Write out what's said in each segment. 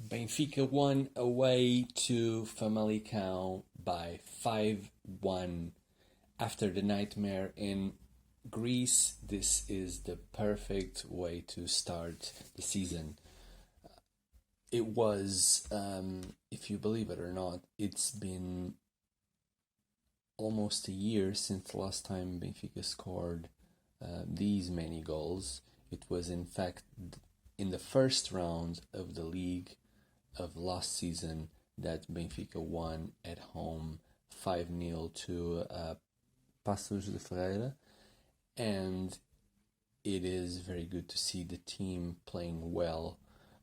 Benfica won away to Famalicao by 5-1 after the nightmare in Greece. This is the perfect way to start the season. It was, if you believe it or not, it's been almost a year since the last time Benfica scored these many goals. It was, in fact, in the first round of the league of last season that Benfica won at home 5-0 to Passos de Ferreira, and it is very good to see the team playing well.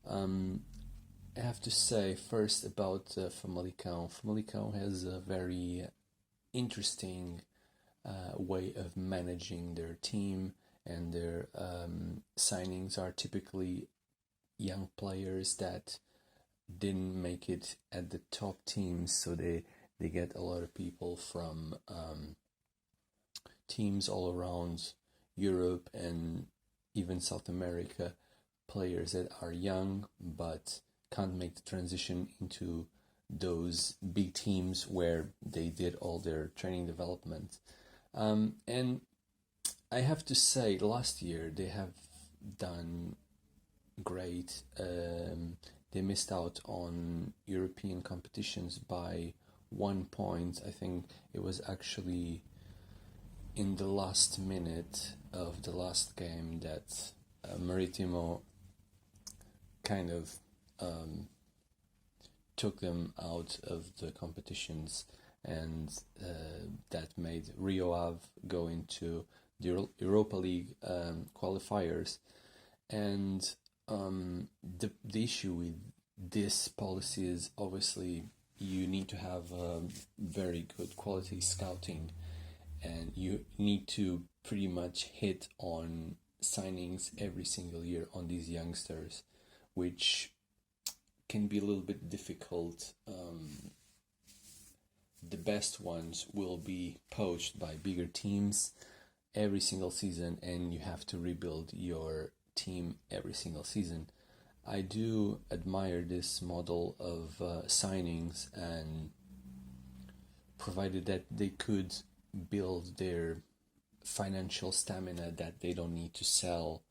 I have to say first about Famalicao. Famalicao has a very interesting way of managing their team, and their signings are typically young players that didn't make it at the top teams, so they get a lot of people from teams all around Europe and even South America, players that are young but can't make the transition into those big teams where they did all their training development. And I have to say, last year they have done great. They missed out on European competitions by 1 point. I think it was actually in the last minute of the last game that Maritimo kind of took them out of the competitions, and that made Rio Ave go into the Europa League qualifiers. And the issue with this policy is obviously you need to have very good quality scouting, and you need to pretty much hit on signings every single year on these youngsters, which can be a little bit difficult. The best ones will be poached by bigger teams every single season, and you have to rebuild your team every single season. I do admire this model of signings, and provided that they could build their financial stamina, that they don't need to sell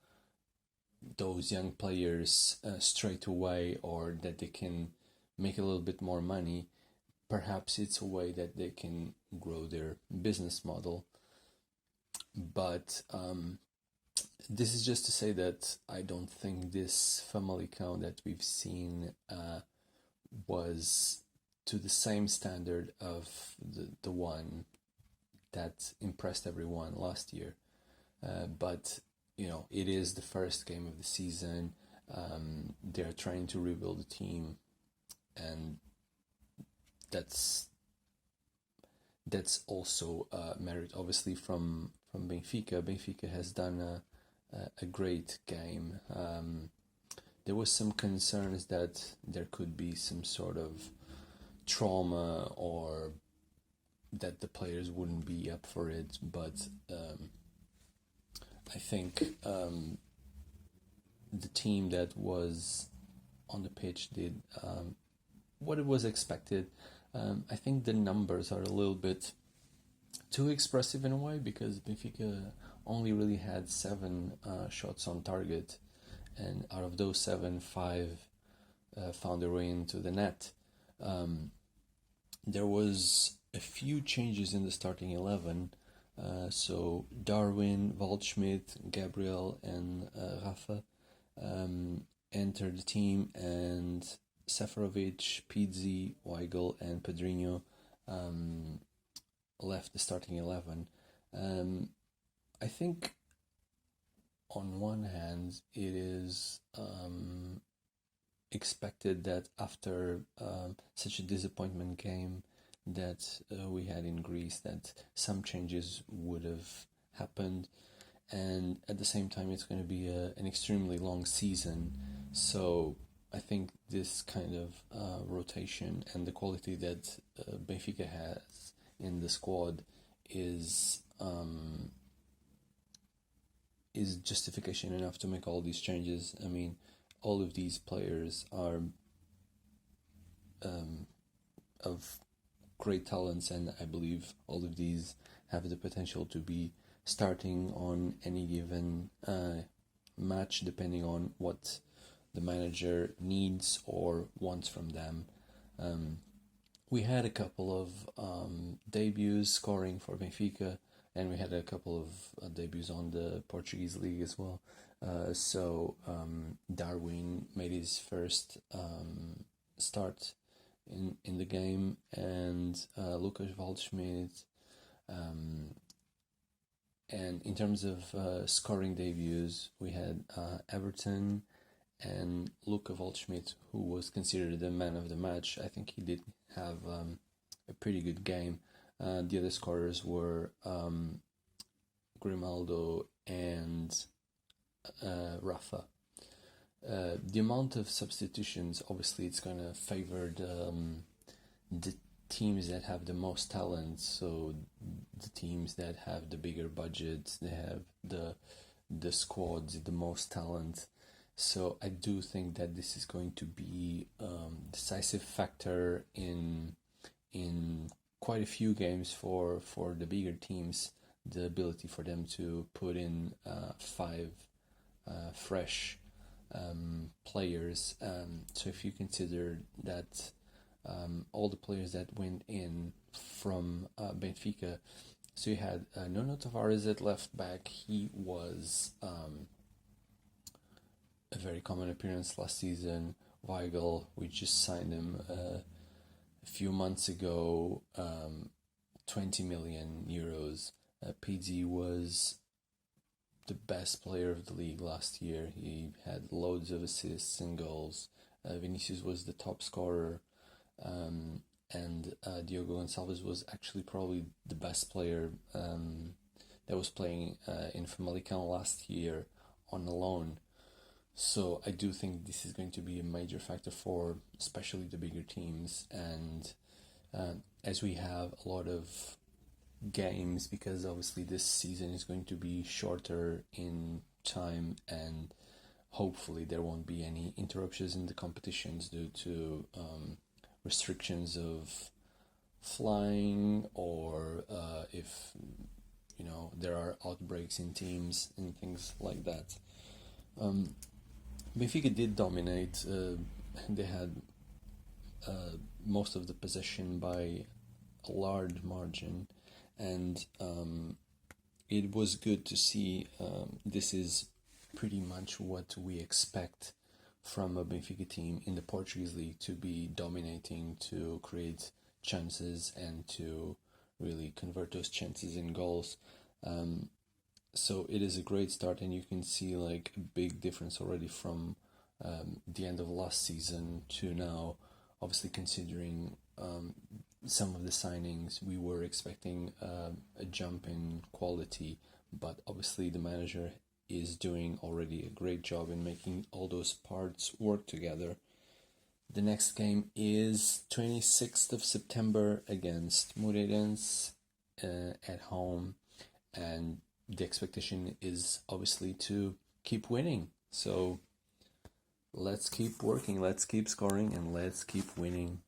those young players straight away, or that they can make a little bit more money. Perhaps it's a way that they can grow their business model. But this is just to say that I don't think this Famalicao that we've seen was to the same standard of the one that impressed everyone last year. But it is the first game of the season. They're trying to rebuild the team, and that's also merit, obviously, from Benfica. Benfica has done a great game. There was some concerns that there could be some sort of trauma, or that the players wouldn't be up for it, but I think the team that was on the pitch did what it was expected. I think the numbers are a little bit too expressive in a way, because Benfica only really had 7 shots on target, and out of those 7, 5 found their way into the net. There was a few changes in the starting 11. So Darwin, Waldschmidt, Gabriel, and Rafa entered the team, and Seferovic, Pizzi, Weigl, and Pedrinho left the starting 11. I think on one hand it is expected that after such a disappointment game that we had in Greece, that some changes would have happened, and at the same time it's going to be an extremely long season. So I think this kind of rotation and the quality that Benfica has in the squad is justification enough to make all these changes. I mean, all of these players are of great talents, and I believe all of these have the potential to be starting on any given match, depending on what the manager needs or wants from them. We had a couple of debuts scoring for Benfica, and we had a couple of debuts on the Portuguese league as well. Darwin made his first start in the game, and Lucas Waldschmidt. And in terms of scoring debuts, we had Everton and Luka Waldschmidt, who was considered the man of the match. I think he did have a pretty good game. The other scorers were Grimaldo and Rafa. The amount of substitutions, obviously, it's going to favor the teams that have the most talent. So the teams that have the bigger budgets, they have the squads, the most talent. So I do think that this is going to be decisive factor in quite a few games for the bigger teams. The ability for them to put in 5 fresh players. So if you consider that all the players that went in from Benfica, so you had Nuno Tavares at left back. He was a very common appearance last season. Weigl, we just signed him a few months ago, 20 million euros. PG was the best player of the league last year. He had loads of assists and goals. Vinicius was the top scorer, and Diogo Gonçalves was actually probably the best player that was playing in Famalicao last year on a loan. So I do think this is going to be a major factor for especially the bigger teams, and as we have a lot of games, because obviously this season is going to be shorter in time, and hopefully there won't be any interruptions in the competitions due to restrictions of flying, or if there are outbreaks in teams and things like that. Benfica did dominate. They had most of the possession by a large margin, and it was good to see. This is pretty much what we expect from a Benfica team in the Portuguese league, to be dominating, to create chances, and to really convert those chances in goals. So it is a great start, and you can see like a big difference already from the end of last season to now. Obviously, considering some of the signings, we were expecting a jump in quality, but obviously the manager is doing already a great job in making all those parts work together. The next game is 26th of September against Moreirense at home, and the expectation is obviously to keep winning. So let's keep working, let's keep scoring, and let's keep winning.